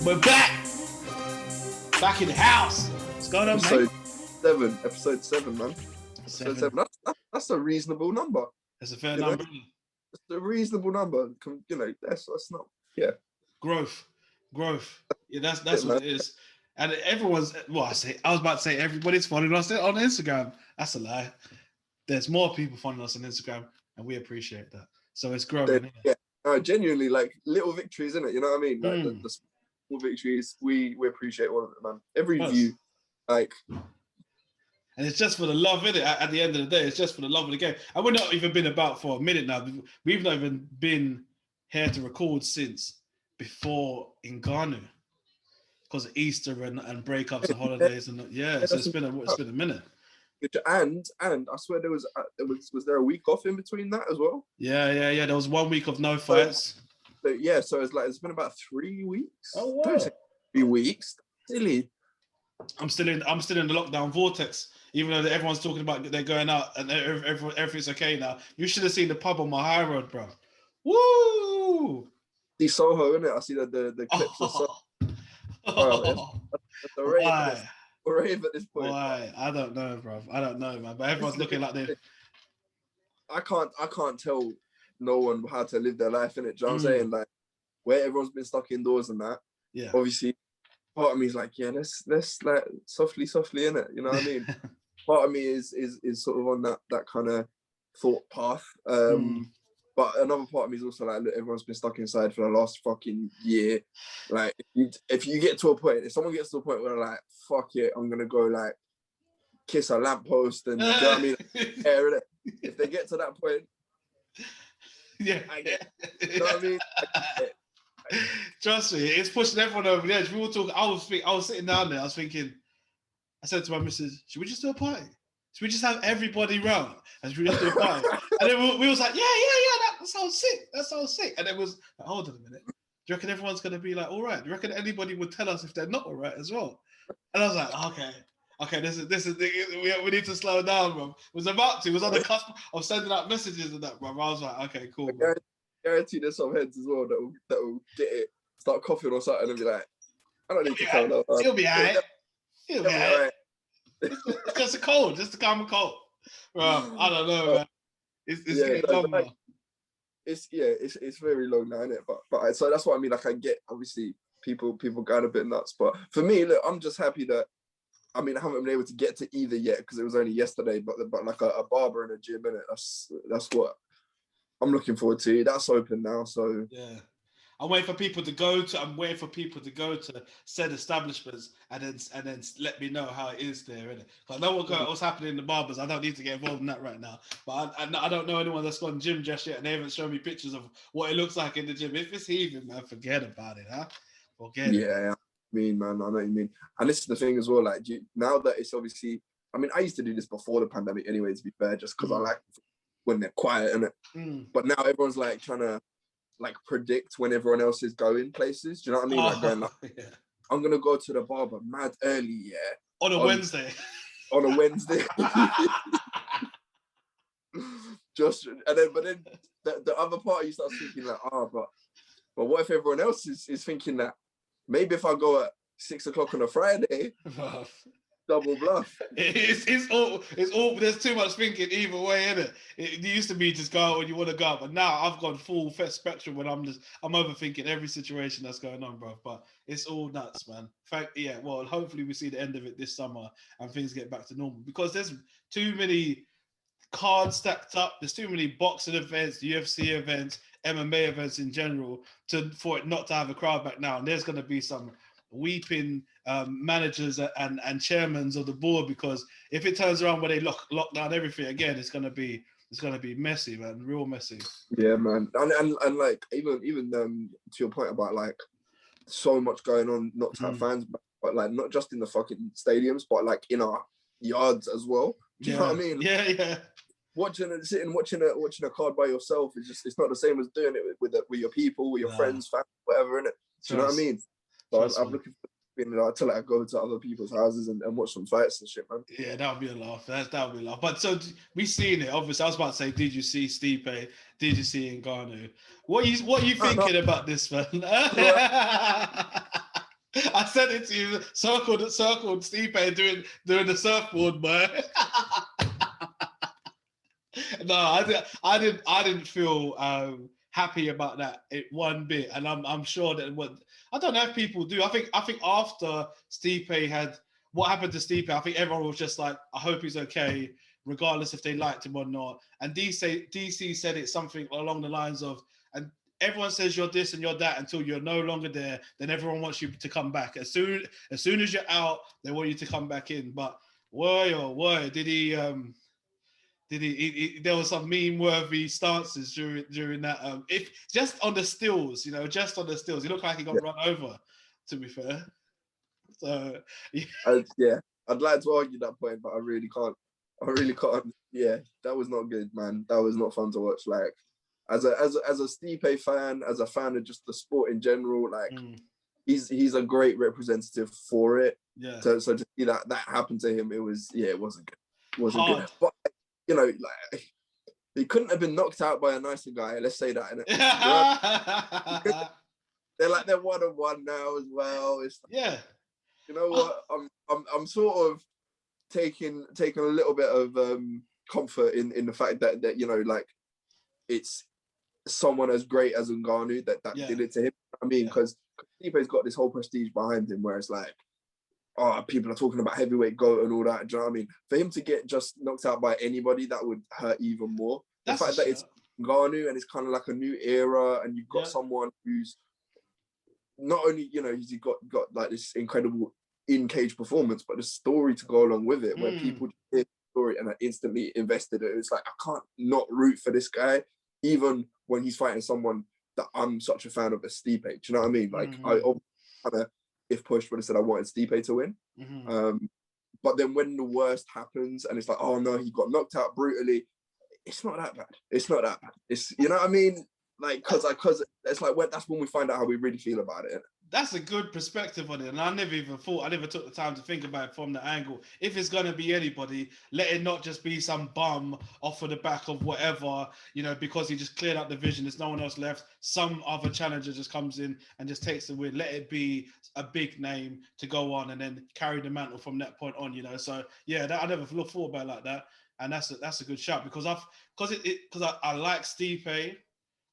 We're back in the house. What's going on, mate? Episode 7, man. Episode 7. That's a reasonable number. That's a fair number. It's a reasonable number. You know, that's not. Yeah. Growth. Yeah, that's what it is. And everyone's. Well, I was about to say everybody's following us on Instagram. That's a lie. There's more people following us on Instagram, and we appreciate that. So it's growing. Yeah. Genuinely, like little victories, isn't it? You know what I mean? Like the small victories. We appreciate all of it, man. Every view, like. And it's just for the love, innit? At the end of the day, it's just for the love of the game. And we're not even been about for a minute now. We've not even been here to record since before Ngannou, because of Easter and breakups and holidays and so it's been a minute. And I swear there was there a week off in between that as well? Yeah. There was 1 week of no fights. So it's been about 3 weeks. Oh wow. 3 weeks. Silly. I'm still in the lockdown vortex, even though everyone's talking about they're going out and everything's okay now. You should have seen the pub on my high road, bro. Woo! See Soho, innit? I see the clips of Soho. That's a rave. Why? A rave at this point. Why? I don't know, bro. I don't know, man. But everyone's looking like they. I can't tell no one how to live their life, innit? Do you know what I'm saying? Like, where everyone's been stuck indoors and that. Yeah. Obviously, part of me is like, yeah, let's like softly in it. You know what I mean? Part of me is sort of on that kind of thought path. But another part of me is also like, look, everyone's been stuck inside for the last fucking year. Like, if you get to a point, if someone gets to a point where they're like, fuck it, I'm gonna go like kiss a lamppost and you know what I mean? If they get to that point, yeah, I get it. You know what I mean? Trust me, it's pushing everyone over the edge. We were talking. I was sitting down there. I was thinking. I said to my missus, "Should we just do a party? Should we just have everybody round and should we just do a party?" And then we was like, "Yeah, that sounds sick. That sounds sick." And it was like, hold on a minute. Do you reckon everyone's gonna be like, all right? Do you reckon anybody would tell us if they're not all right as well? And I was like, okay, this is we need to slow down, bro. Was on the cusp of sending out messages and that, bro. I was like, okay, cool, bro. Guarantee there's some heads as well that will get it, start coughing or something, and be like, I don't need to tell no. He'll be alright. He'll be alright. It's just a cold, just a common cold, bro. I don't know, man. It's getting dumb, like, it's very long now, isn't it? But so that's what I mean. Like, I get obviously people going a bit nuts, but for me, look, I'm just happy that. I mean, I haven't been able to get to either yet because it was only yesterday. But like a barber and a gym, innit? That's what I'm looking forward to. That's open now, so yeah. I'm waiting for people to go to said establishments and then let me know how it is there, innit? Because I know what's happening in the barbers. I don't need to get involved in that right now. But I don't know anyone that's gone gym just yet, and they haven't shown me pictures of what it looks like in the gym. If it's heaving, man, forget about it, huh? Forget it. Yeah, I mean, man, I know what you mean. And this is the thing as well, like, now that it's obviously, I mean, I used to do this before the pandemic anyway, to be fair, just because I like when they're quiet, innit? But now everyone's like trying to like predict when everyone else is going places. Do you know what I mean? Like going like, I'm gonna go to the barber mad early, on a Wednesday. On a Wednesday. But then the other part you start thinking like, but what if everyone else is thinking that maybe if I go at 6 o'clock on a Friday, double bluff. It's all. There's too much thinking either way, innit? It used to be just go out when you want to go out, but now I've gone full spectrum when I'm overthinking every situation that's going on, bro. But it's all nuts, man. Well, hopefully we see the end of it this summer and things get back to normal because there's too many cards stacked up. There's too many boxing events, UFC events, MMA events in general for it not to have a crowd back now. And there's going to be some weeping managers and chairmen of the board because if it turns around where they lock down everything again, it's gonna be messy, man, real messy. Yeah, man, and like even to your point about like so much going on, not to have fans, but like not just in the fucking stadiums, but like in our yards as well. Do you know what I mean? Yeah. Watching a card by yourself is just, it's not the same as doing it with your people, with your friends, family, whatever, innit? Do you know what I mean? So I'm looking for to like go to other people's houses and watch some fights and shit, man. Yeah, that would be a laugh. That would be a laugh. But so we seen it. Obviously, I was about to say, did you see Stipe? Did you see Ngannou? What are you thinking about this, man? I sent it to you. Circled, Stipe doing the surfboard, man. No, I didn't feel happy about that one bit, and I'm sure that I don't know if people do. I think after Stipe had what happened to Stipe, I think everyone was just like, I hope he's okay, regardless if they liked him or not. And DC said it something along the lines of, and everyone says you're this and you're that until you're no longer there. Then everyone wants you to come back. As soon as you're out, they want you to come back in. But why did he? There was some meme-worthy stances during that. If just on the stills, just on the stills, he looked like he got run over. To be fair, so yeah, I'd like to argue that point, but I really can't. Yeah, that was not good, man. That was not fun to watch. Like, as a Stipe fan, as a fan of just the sport in general, like he's a great representative for it. Yeah. So to see that happened to him, it wasn't good. It wasn't good. But like, he couldn't have been knocked out by a nicer guy. Let's say that. They're 1-1 now as well. It's like, yeah. You know what? I'm sort of taking a little bit of comfort in the fact that like it's someone as great as Ngannou that did it to him. I mean, because Stipe's got this whole prestige behind him, where it's like, oh, people are talking about heavyweight GOAT and all that. Do you know what I mean? For him to get just knocked out by anybody, that would hurt even more. The fact that it's Ngannou and it's kind of like a new era, and you've got someone who's not only, he's got like this incredible in-cage performance, but the story to go along with it, where people hear the story and are instantly invested in it. It's like, I can't not root for this guy, even when he's fighting someone that I'm such a fan of as Stipe. Do you know what I mean? Like, I kind of, if pushed, would have said I wanted Stipe to win. But then when the worst happens and it's like, oh no, he got knocked out brutally, it's not that bad. It's not that bad. It's, you know what I mean? Like, because it's like, that's when we find out how we really feel about it. That's a good perspective on it, and I never took the time to think about it from the angle. If it's gonna be anybody, let it not just be some bum off of the back of whatever, because he just cleared out the division. There's no one else left. Some other challenger just comes in and just takes the win. Let it be a big name to go on and then carry the mantle from that point on. So yeah, I never thought about it like that, and that's a good shout because I like Stipe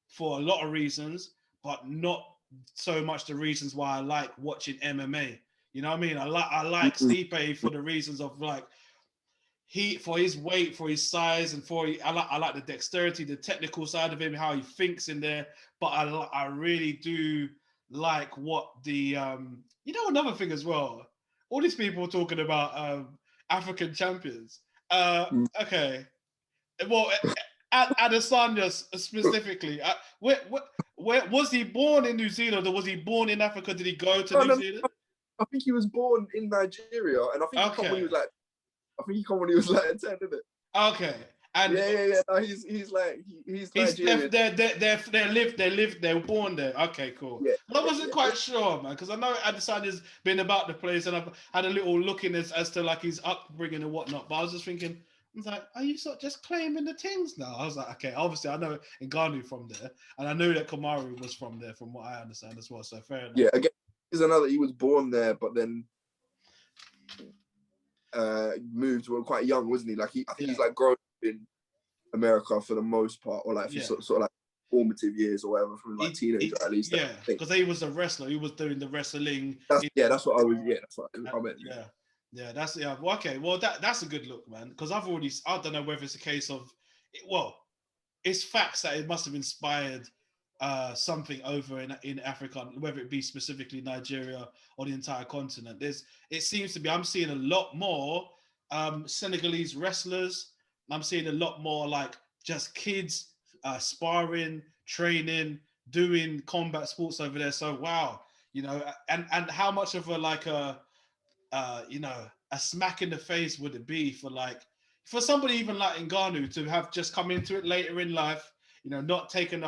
for a lot of reasons, but not so much the reasons why I like watching MMA. You know what I mean? I like Stipe for the reasons of like for his weight, for his size, and I like the dexterity, the technical side of him, how he thinks in there. But I really do like what the another thing as well. All these people talking about African champions. Okay, well. Adesanya specifically, where was he born in New Zealand or was he born in Africa? Did he go to New Zealand? I think he was born in Nigeria, and I think he come when he was like, 10, didn't it? Okay, and yeah. No, he's Nigerian. They were born there. Okay, cool. Yeah, I wasn't quite sure, man, because I know Adesanya's been about the place, and I've had a little look in as to like his upbringing and whatnot. But I was just thinking, I was like, are you sort of just claiming the things now? I was like, okay, obviously I know Ngannou from there, and I knew that Kamaru was from there, from what I understand as well. So fair enough. Yeah, again, he was born there, but then moved when quite young, wasn't he? Like I think he's like grown up in America for the most part, or like for sort of like formative years or whatever, from like teenager at least. Yeah, because he was a wrestler. He was doing the wrestling. That's what I was. Yeah, that's what I meant. Yeah, well, okay. Well, that's a good look, man. Because I don't know whether it's a case of, it's facts that it must have inspired something over in Africa, whether it be specifically Nigeria or the entire continent. It seems to be, I'm seeing a lot more Senegalese wrestlers. I'm seeing a lot more like just kids sparring, training, doing combat sports over there. So wow, and how much of a smack in the face would it be for somebody even like Ngannou to have just come into it later in life, not taking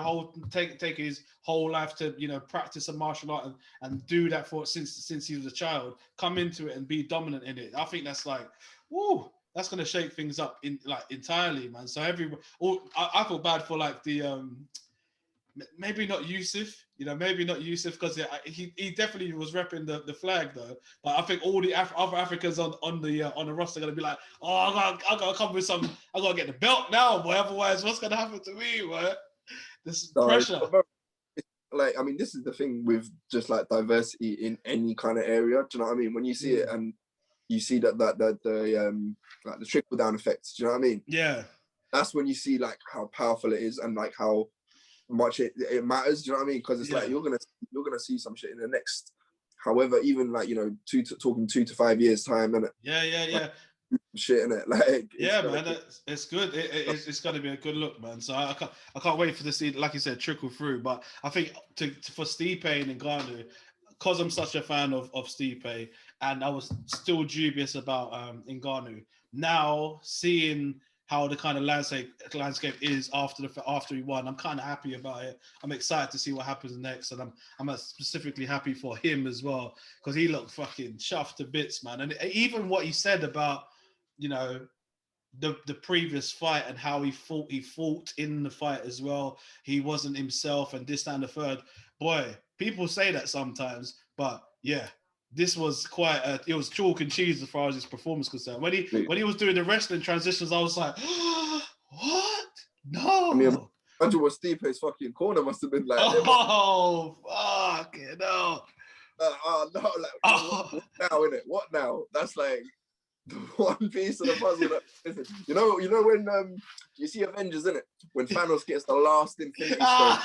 taking his whole life to, practice a martial art and do that since he was a child, come into it and be dominant in it. I think that's like, woo, that's going to shake things up entirely, man. So I feel bad for like the maybe not Yusuf, maybe not Yusuf, because he definitely was repping the flag though. But I think all the other Africans on the roster are gonna be like, oh, I gotta come with some, I gotta get the belt now, boy. Otherwise, what's gonna happen to me, boy? This pressure. Like, I mean, this is the thing with just like diversity in any kind of area. Do you know what I mean? When you see it and you see that the like the trickle down effects. Do you know what I mean? Yeah. That's when you see like how powerful it is and like how much it matters. Do you know what I mean? Because it's like you're gonna see some shit in the next, however, even like talking 2 to 5 years time, innit? Yeah. Like, shit in it, like man, it's good. It's gonna be a good look, man. So I can't wait for the see, like you said, trickle through. But I think for Stipe and Ngannou, because I'm such a fan of Stipe, and I was still dubious about Ngannou. Now seeing how the kind of landscape is after he won, I'm kind of happy about it. I'm excited to see what happens next, and I'm specifically happy for him as well, because he looked fucking chuffed to bits, man. And even what he said about the previous fight and how he fought in the fight as well. He wasn't himself and this, that, and the third. Boy, people say that sometimes, but yeah, this was it was chalk and cheese as far as his performance concerned. When he was doing the wrestling transitions, I was like, what? No. I mean, imagine what Stipe's fucking corner must have been like. Oh, fuck it, no. No, like, what now, innit? What now? That's like the one piece of the puzzle that, listen, you know when you see Avengers, innit? When Thanos gets the last Infinity Stone,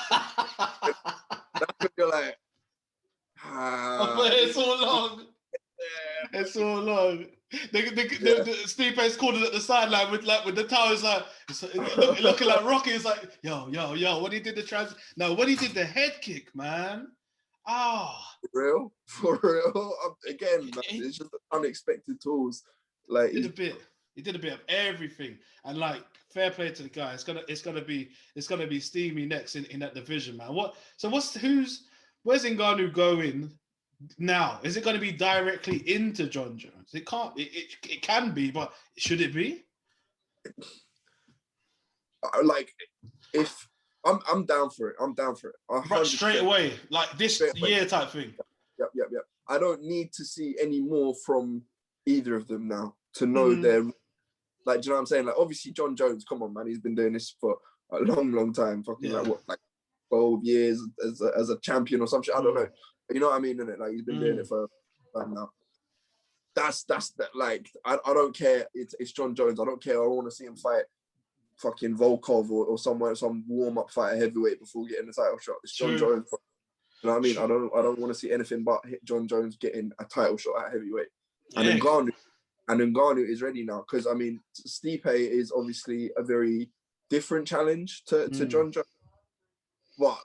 that's when you're like, it's all long. It's all long. The Stipe's calling at the sideline with the towers, like looking like Rocky. It's like, yo. When he did when he did the head kick, man. For real. Again, man, it's just unexpected tools. Like he did a bit of everything, and like, fair play to the guy. It's gonna be steamy next in that division, man. Where's Ngannou going now? Is it going to be directly into Jon Jones? It can't. It can be, but should it be? Like, if I'm down for it. Right, straight away, like this year type thing. Yep. I don't need to see any more from either of them now to know their, like, do you know what I'm saying? Like, obviously Jon Jones, come on, man, he's been doing this for a long time. Fucking like 12 years as a champion or some shit. I don't know. You know what I mean? Innit? Like, he's been doing it for now. That's that. Like, I don't care. It's Jon Jones. I don't care. I don't want to see him fight fucking Volkov or some warm up fight at heavyweight before getting the title shot. It's Jon Jones. You know what I mean? I don't want to see anything but Jon Jones getting a title shot at heavyweight. And Ngannou is ready now, because I mean, Stipe is obviously a very different challenge to Jon Jones. But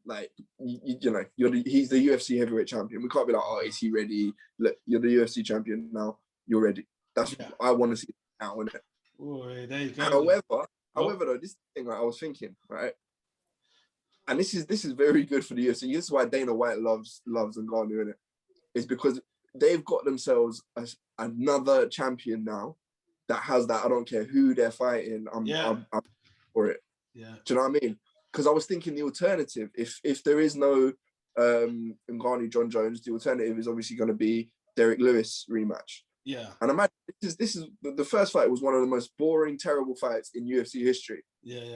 like, he's the UFC heavyweight champion. We can't be like, oh, is he ready? Look, you're the UFC champion now. You're ready. That's what I want to see now, innit? Boy, there you go. However, though, this thing, like, I was thinking, right, and this is very good for the UFC. This is why Dana White loves Ngannou, innit? It's because they've got themselves another champion now that has that. I don't care who they're fighting. I'm for it. Yeah. Do you know what I mean? Because I was thinking the alternative, if there is no Ngannou Jon Jones, the alternative is obviously going to be Derek Lewis rematch. Yeah. And imagine this is the first fight was one of the most boring, terrible fights in UFC history.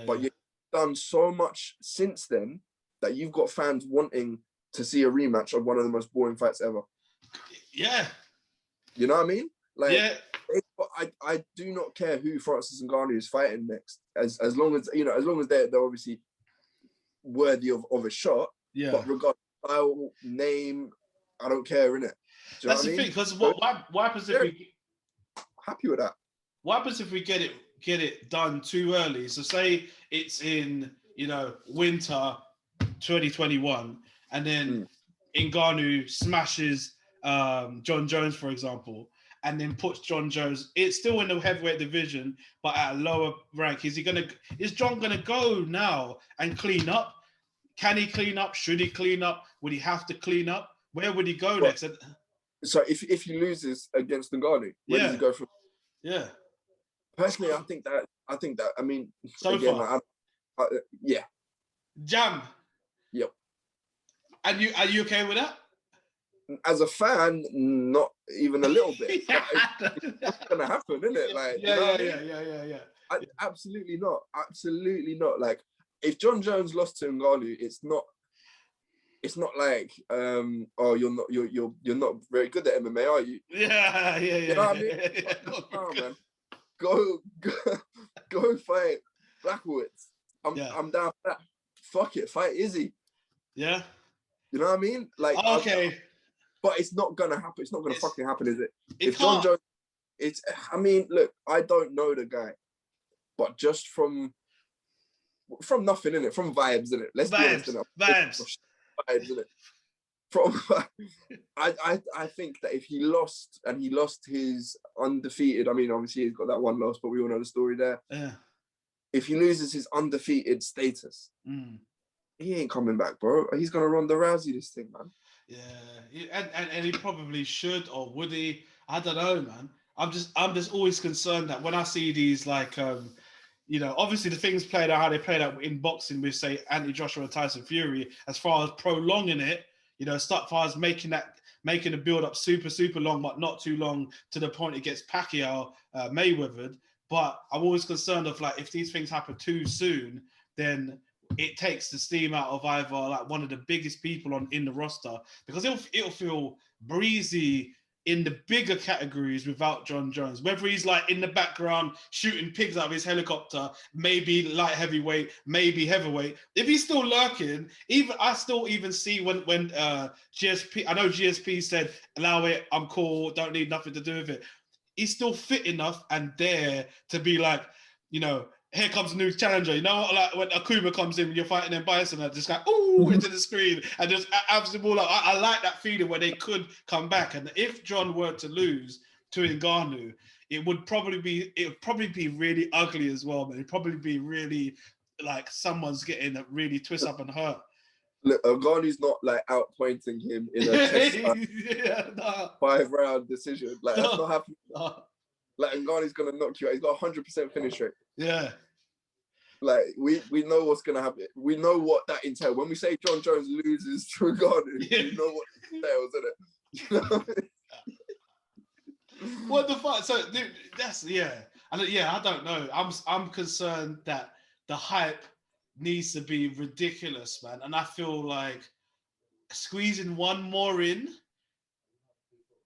But you've done so much since then that you've got fans wanting to see a rematch of one of the most boring fights ever. Yeah. You know what I mean? Like, yeah. I do not care who Francis Ngannou is fighting next, as long as they're obviously worthy of a shot. Yeah. But regardless of style, name, I don't care, innit? That's the thing, because what happens if we happy with that? What happens if we get it done too early? So say it's in winter 2021, and then Ngannou smashes Jon Jones, for example, and then puts Jon Jones. It's still in the heavyweight division, but at a lower rank. Is Jon gonna go now and clean up? Can he clean up? Should he clean up? Would he have to clean up? Where would he go next? So if he loses against Ngannou, where does he go from? Yeah. Personally, I think that. I mean, so again, far. yeah. Jam. Yep. And are you okay with that? As a fan, not even a little bit. It's gonna happen, isn't it? Like, yeah, you know yeah. Absolutely not. Absolutely not. Like, if Jon Jones lost to Ngannou, it's not like oh, you're not very good at MMA, are you? Yeah. You know what I mean? Oh, man. Go fight Blachowicz. I'm down for that. Fuck it, fight Izzy. Yeah. You know what I mean? Like, okay. But it's not gonna happen. It's not gonna fucking happen, is it? If Jon Jones, I mean, look, I don't know the guy, but just from nothing in it, from vibes in it. Let's be honest, vibes in it. From I think that if he lost his undefeated, I mean, obviously he's got that one loss, but we all know the story there. Yeah. If he loses his undefeated status, he ain't coming back, bro. He's gonna Ronda Rousey this thing, man. Yeah, and he probably should, or would he? I don't know, man. I'm just always concerned that when I see these, like, obviously the things played out how they played out in boxing with, say, Anthony Joshua and Tyson Fury, as far as prolonging it, as far as making the build up super, super long, but not too long to the point it gets Pacquiao Mayweathered. But I'm always concerned of, like, if these things happen too soon, then it takes the steam out of either, like, one of the biggest people in the roster, because it'll feel breezy in the bigger categories without Jon Jones. Whether he's, like, in the background shooting pigs out of his helicopter, maybe light heavyweight, maybe heavyweight. If he's still lurking, I still see when GSP, I know GSP said, allow it, I'm cool, don't need nothing to do with it. He's still fit enough and dare to be like, here comes a new challenger. Like when Akuma comes in when you're fighting in Bison, and just like, ooh, into the screen and just abs the ball up. I like that feeling where they could come back. And if Jon were to lose to Ngannou, it would probably be really ugly as well, man. It'd probably be really like someone's getting really twist up and hurt. Look, Ngannou's not, like, outpointing him in a chest 5-round decision. Like, that's not happening. Like, Ngannou's gonna knock you out. He's got 100% finish rate. Yeah. Like, we know what's gonna happen. We know what that entails. When we say Jon Jones loses to Ngannou, we know what it entails, isn't it? What the fuck? So, dude, that's I don't know. I'm concerned that the hype needs to be ridiculous, man. And I feel like squeezing one more in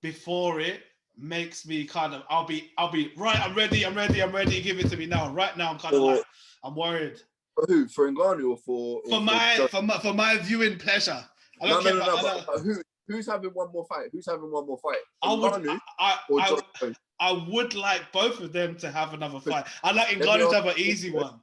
before it makes me kind of, I'll be right. I'm ready. Give it to me now. Right now, I'm kind of like, I'm worried. For who? For Ngannou or for my viewing pleasure? I don't care. But who's having one more fight? I would like both of them to have another fight. I'd like Ngannou to have an easy one.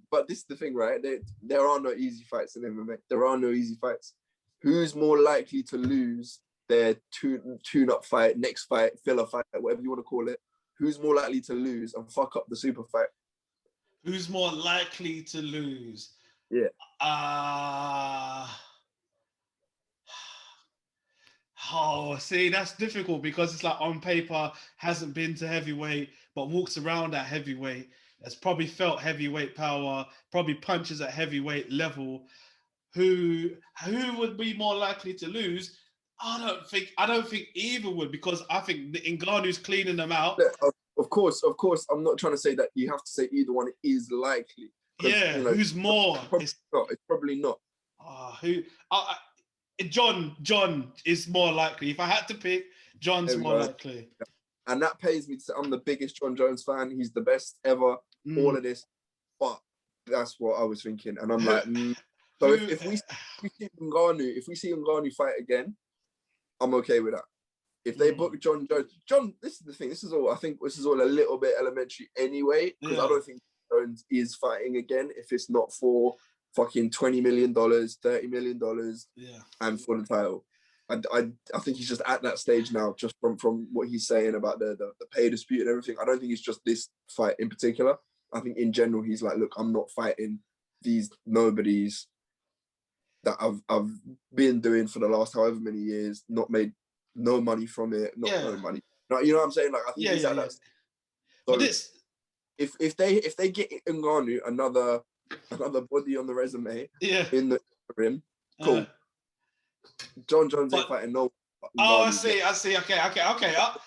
But this is the thing, right? There are no easy fights in MMA. There are no easy fights. Who's more likely to lose their tune-up fight, next fight, filler fight, whatever you want to call it? Who's more likely to lose and fuck up the super fight? Who's more likely to lose? Yeah. Oh, see, that's difficult because it's like on paper hasn't been to heavyweight, but walks around at heavyweight. Has probably felt heavyweight power, probably punches at heavyweight level. Who would be more likely to lose? I don't think either would, because I think Ngannou's cleaning them out. Of course. I'm not trying to say that you have to say either one is likely. Yeah, who's more? It's probably not. Jon is more likely. If I had to pick, Jon's more likely. And that pays me to say I'm the biggest Jon Jones fan. He's the best ever. All of this, but that's what I was thinking. And I'm like, so if we see Ngannou fight again, I'm okay with that. If they book Jon Jones, this is the thing. This is all a little bit elementary anyway, because I don't think Jones is fighting again if it's not for fucking $20 million, $30 million, and for the title. I think he's just at that stage now, just from what he's saying about the pay dispute and everything. I don't think it's just this fight in particular. I think in general he's like, look, I'm not fighting these nobodies that I've been doing for the last however many years, not made no money from it, no money. You know what I'm saying? Like, I think he's at that. So if they get Ngannou another another body on the resume. Yeah. In the rim. Cool. Jon Jones ain't fighting no. Oh, I see. Okay.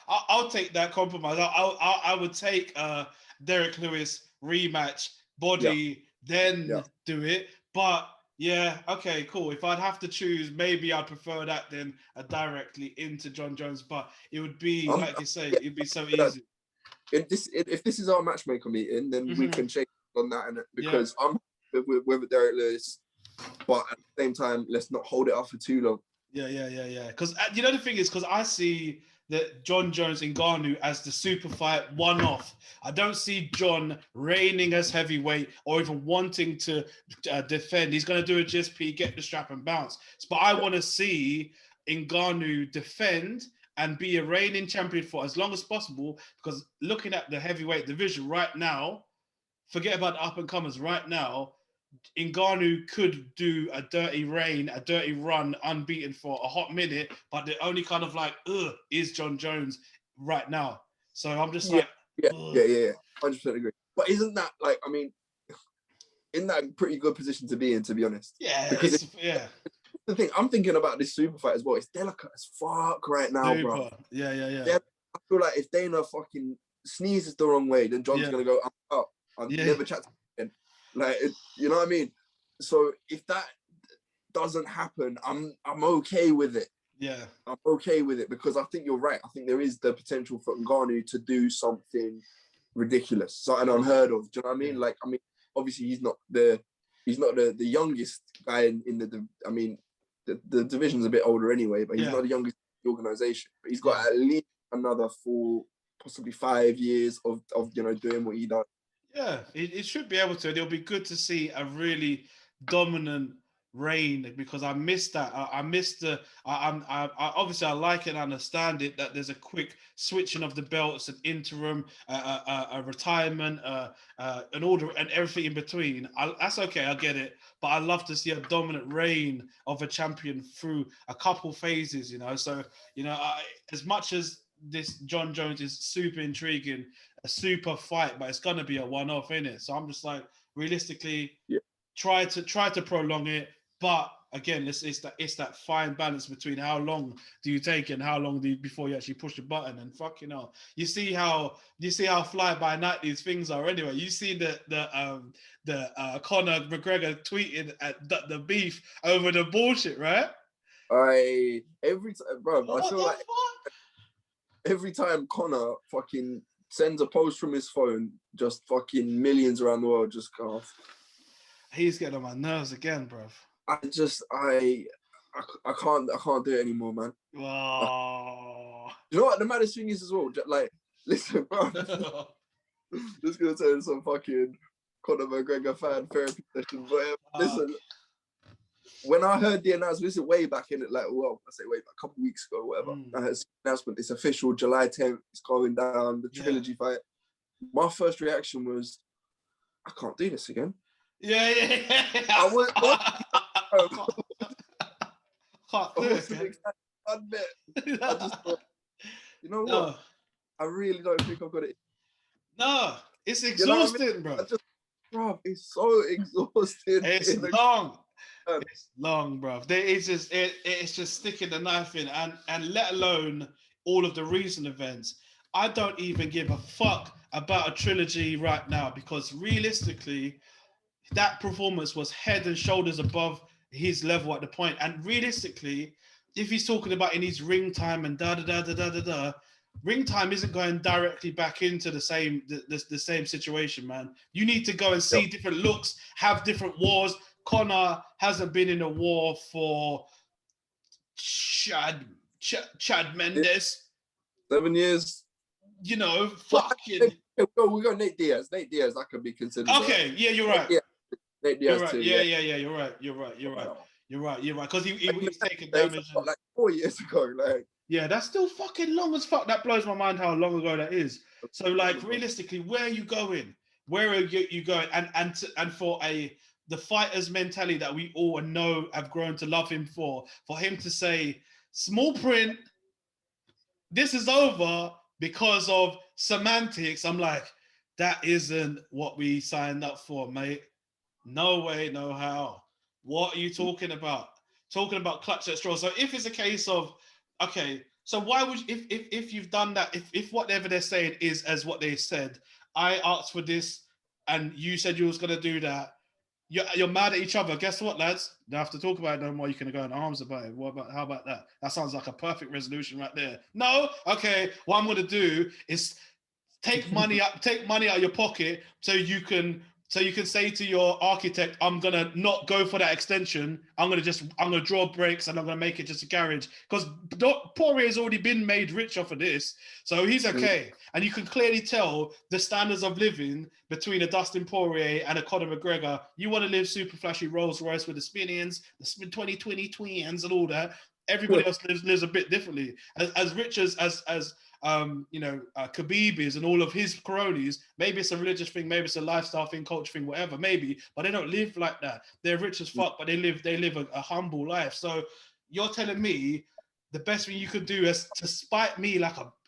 I'll take that compromise. I would take Derek Lewis rematch body, then do it. But yeah, okay, cool. If I'd have to choose, maybe I'd prefer that than directly into Jon Jones. But it would be like you say, it'd be so easy. If this is our matchmaker meeting, then we can change on that, and because I'm with Derek Lewis, but at the same time, let's not hold it up for too long. Yeah. Because you know the thing is, because I see that Jon Jones and Ngannou as the super fight one-off. I don't see Jon reigning as heavyweight or even wanting to defend. He's going to do a GSP, get the strap and bounce. But I want to see Ngannou defend and be a reigning champion for as long as possible. Because looking at the heavyweight division right now, forget about the up-and-comers right now, Ngannou could do a dirty reign, a dirty run, unbeaten for a hot minute, but the only kind of like, is Jon Jones right now. So I'm just like, 100% agree. But isn't that like, I mean, isn't that a pretty good position to be in, to be honest? Yeah, because the thing I'm thinking about this super fight as well. It's delicate as fuck right now, bro. Yeah. I feel like if Dana fucking sneezes the wrong way, then John's gonna go, I'm out. I'll never chat to him again. Like, you know what I mean? So if that doesn't happen, I'm okay with it. Yeah, I'm okay with it because I think you're right. I think there is the potential for Ngannou to do something ridiculous, something unheard of. Do you know what I mean? Yeah. Like, I mean, obviously he's not the youngest guy in the. I mean, the division's a bit older anyway, but he's not the youngest in the organization. But he's got at least another 4, possibly 5 years of doing what he does. Yeah, it should be able to. It'll be good to see a really dominant reign because I missed that. I missed the. I obviously I like it and understand it that there's a quick switching of the belts, an interim, a retirement, an order, and everything in between. That's okay. I get it, but I love to see a dominant reign of a champion through a couple phases. So as much as this Jon Jones is super intriguing, a super fight, but it's gonna be a one-off, innit? So I'm just like, realistically, try to prolong it, but again, it's that fine balance between how long do you take and how long before you actually push the button. And fucking hell, you see how fly by night these things are. Anyway, you see the Conor McGregor tweeting at the beef over the bullshit, right? Every time, bro, I feel like every time Conor fucking sends a post from his phone, just fucking millions around the world just go off. He's getting on my nerves again, bro. I can't do it anymore, man. Oh. You know what the maddest thing is as well? Like, listen, bro. This is gonna turn some fucking Conor McGregor fan therapy session. But listen, when I heard the announcement, this is way back in it, like, well, I say way back, a couple of weeks ago, or whatever. I heard the announcement. It's official, July 10th. It's going down. The trilogy fight. My first reaction was, I can't do this again. Yeah. I was. I just thought, you know what? I really don't think I've got it. No, it's exhausting, bro. Bro, it's so exhausting. It's long. It's long, bro. It's just sticking the knife in, and let alone all of the recent events. I don't even give a fuck about a trilogy right now because realistically, that performance was head and shoulders above his level at the point. And realistically, if he's talking about in his ring time and ring time isn't going directly back into the same situation, man. You need to go and see different looks, have different wars. Conor hasn't been in a war for Chad Mendes. 7 years. Fucking. We got Nate Diaz. Nate Diaz, that could be considered. Okay, yeah, you're right. Nate Diaz right. too. Yeah, you're right. You're right. Because he was taking damage. Like 4 years ago, like. Yeah, that's still fucking long as fuck. That blows my mind how long ago that is. So, like, realistically, where are you going? Where are you going? And for the fighter's mentality that we all know have grown to love him for him to say, small print, this is over because of semantics. I'm like, that isn't what we signed up for, mate. No way, no how. What are you talking about? Talking about clutch at straw. So if it's a case of, okay, so why would if you've done that, if whatever they're saying is as what they said, I asked for this and you said you was gonna do that. You're mad at each other. Guess what, lads? Don't have to talk about it no more. You can go in arms about it. How about that? That sounds like a perfect resolution right there. No, okay. What I'm gonna do is take money out of your pocket so you can say to your architect, I'm gonna not go for that extension. I'm gonna draw brakes and I'm gonna make it just a garage. Because Poirier has already been made rich off of this. So he's okay. And you can clearly tell the standards of living between a Dustin Poirier and a Conor McGregor. You want to live super flashy Rolls Royce with the Spinions, the 2020 twins and all that. Everybody else lives a bit differently. As rich as Khabib is and all of his cronies, maybe it's a religious thing, maybe it's a lifestyle thing, culture thing, whatever, maybe, but they don't live like that. They're rich as fuck, but they live a humble life. So you're telling me the best thing you could do is to spite me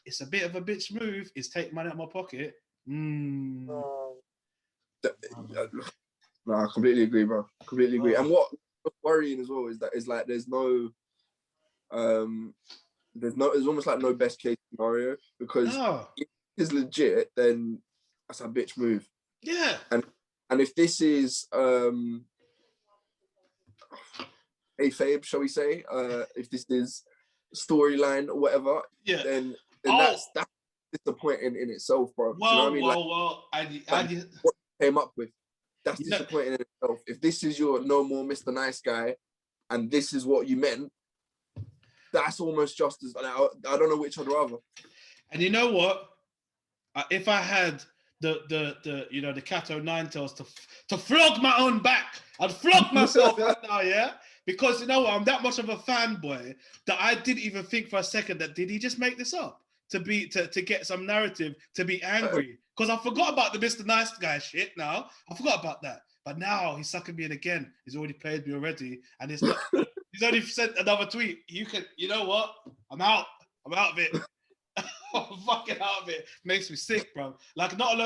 it's a bit of a bitch move is take money out of my pocket. No, I completely agree, bro. Completely agree. And what's worrying as well is that there's almost like no best case scenario, because if it's legit, then that's a bitch move. Yeah. And if this is kayfabe, shall we say, if this is storyline or whatever, then that's disappointing in itself, bro. Well, do you know what I mean? What you came up with, that's disappointing in itself. If this is your no more Mr. Nice Guy, and this is what you meant, that's almost just as, I don't know which I'd rather. And you know what? If I had the cat o' nine tails to flog my own back, I'd flog myself right now, yeah? Because you know what? I'm that much of a fanboy that I didn't even think for a second that did he just make this up to get some narrative to be angry? Because I forgot about the Mr. Nice Guy shit now. I forgot about that. But now he's sucking me in again. He's already played me already. And it's not he's only sent another tweet. You know what? I'm out of it. I'm fucking out of it. Makes me sick, bro. Like not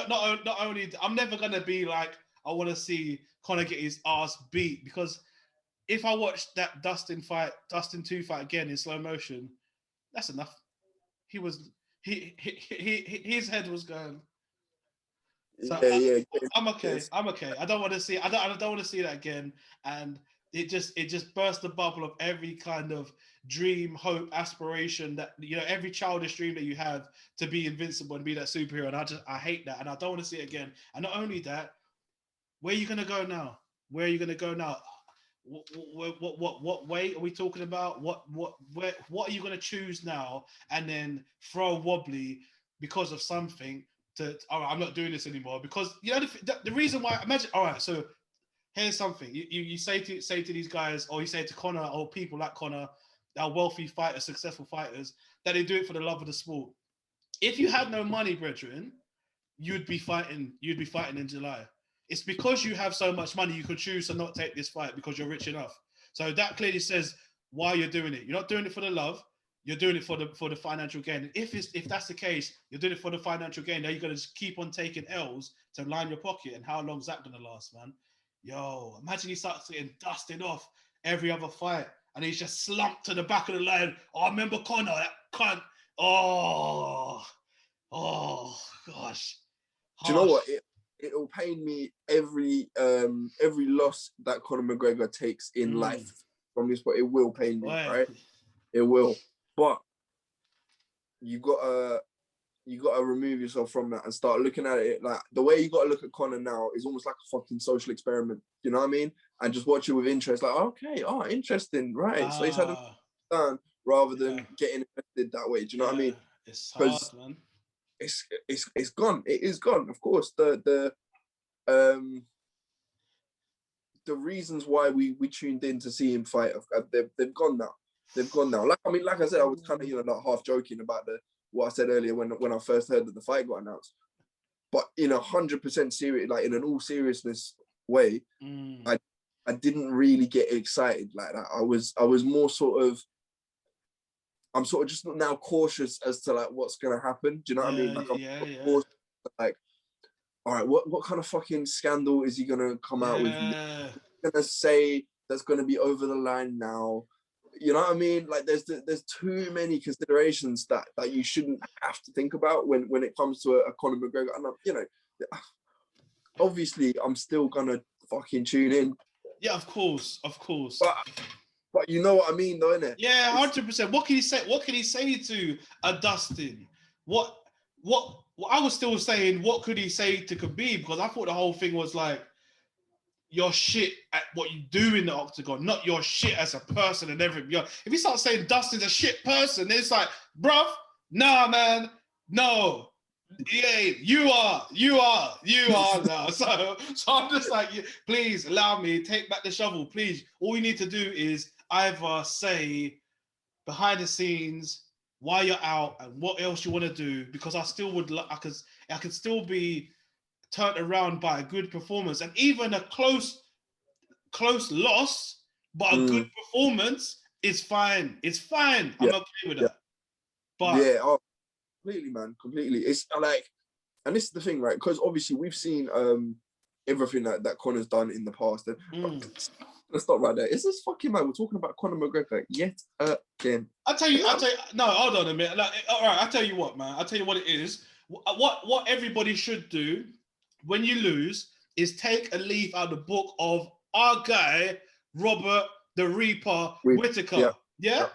only I'm never gonna be like I want to see Conor get his ass beat, because if I watch that Dustin 2 fight again in slow motion, that's enough. His head was going. So I'm okay. Yes. I'm okay. I don't want to see. I don't want to see that again. And it just burst the bubble of every kind of dream, hope, aspiration that every childish dream that you have to be invincible and be that superhero. And I hate that, and I don't want to see it again. And not only that, where are you gonna go now? Where are you gonna go now? What way are we talking about? What are you gonna choose now? And then throw wobbly because of something. I'm not doing this anymore because the reason why. Imagine. All right, so here's something you say to these guys, or you say to Conor, or people like Conor, our wealthy fighters, successful fighters, that they do it for the love of the sport. If you had no money, brethren, you'd be fighting in July. It's because you have so much money you could choose to not take this fight because you're rich enough. So that clearly says why you're doing it. You're not doing it for the love. You're doing it for the financial gain. If that's the case, you're doing it for the financial gain. Now you're gonna just keep on taking L's to line your pocket. And how long's that gonna last, man? Yo, imagine he starts getting dusted off every other fight, and he's just slumped to the back of the line. Oh, I remember Conor, that cunt. Oh, gosh. Harsh. Do you know what? It'll pain me every loss that Conor McGregor takes in life from this, but it will pain me, right? It will. But you gotta remove yourself from that and start looking at it like the way you gotta look at Conor now is almost like a fucking social experiment. You know what I mean? And just watch it with interest, like, okay, interesting, right? So he's had a done rather than getting invested that way. Do you know what I mean? It's hard, man. It's gone. It is gone. Of course, the reasons why we tuned in to see him fight, they've gone now. They've gone now. Like I said, I was kind of like half joking about what I said earlier when I first heard that the fight got announced. But in 100% serious, like in an all seriousness way, I didn't really get excited like that. I was more sort of. I'm sort of just now cautious as to like what's gonna happen. Do you know what I mean? Like I'm cautious, like all right, what kind of fucking scandal is he gonna come out with? Gonna say that's gonna be over the line now? You know what I mean? Like there's too many considerations that you shouldn't have to think about when it comes to a Conor McGregor. And you know, obviously I'm still gonna fucking tune in. Yeah, of course. But you know what I mean, though, innit? Yeah, 100%. What can he say? What can he say to a Dustin? What I was still saying, what could he say to Khabib? Because I thought the whole thing was like, you're shit at what you do in the octagon, not your shit as a person and everything. If you start saying Dustin's a shit person, it's like, bruv, nah, man, no. Yeah, you are now. So I'm just like, please allow me, take back the shovel, please. All you need to do is either say behind the scenes why you're out and what else you want to do, because I still would, I could still be turned around by a good performance, and even a close loss, but a good performance is fine. It's fine. I'm okay with that. But completely, man, completely. It's like, and this is the thing, right? Because obviously we've seen everything that Conor's done in the past. And let's stop right there. Is this fucking man? We're talking about Conor McGregor yet again. I'll tell you. No, hold on a minute. Like, all right, I'll tell you what, man. I'll tell you what it is. What everybody should do when you lose is take a leaf out of the book of our guy Robert the Reaper Whittaker. Yeah.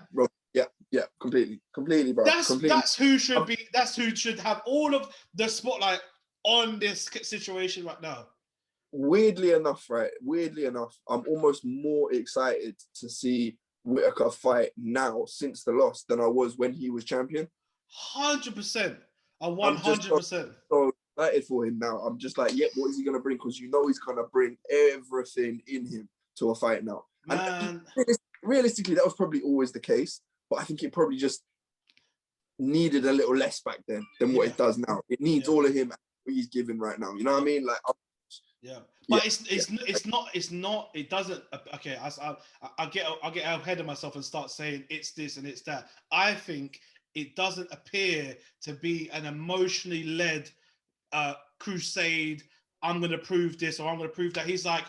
Yeah, completely, bro. That's who should be. That's who should have all of the spotlight on this situation right now. Weirdly enough, I'm almost more excited to see Whittaker fight now since the loss than I was when he was champion. 100%. 100%. So excited for him now. I'm just like, yeah, what is he gonna bring? Because you know he's gonna bring everything in him to a fight now. Man. And realistically, that was probably always the case. But I think it probably just needed a little less back then than what it does now. It needs all of him he's giving right now. You know what I mean? Like, but it's not. It doesn't. Okay, I get ahead of myself and start saying it's this and it's that. I think it doesn't appear to be an emotionally led crusade. I'm going to prove this or I'm going to prove that. He's like,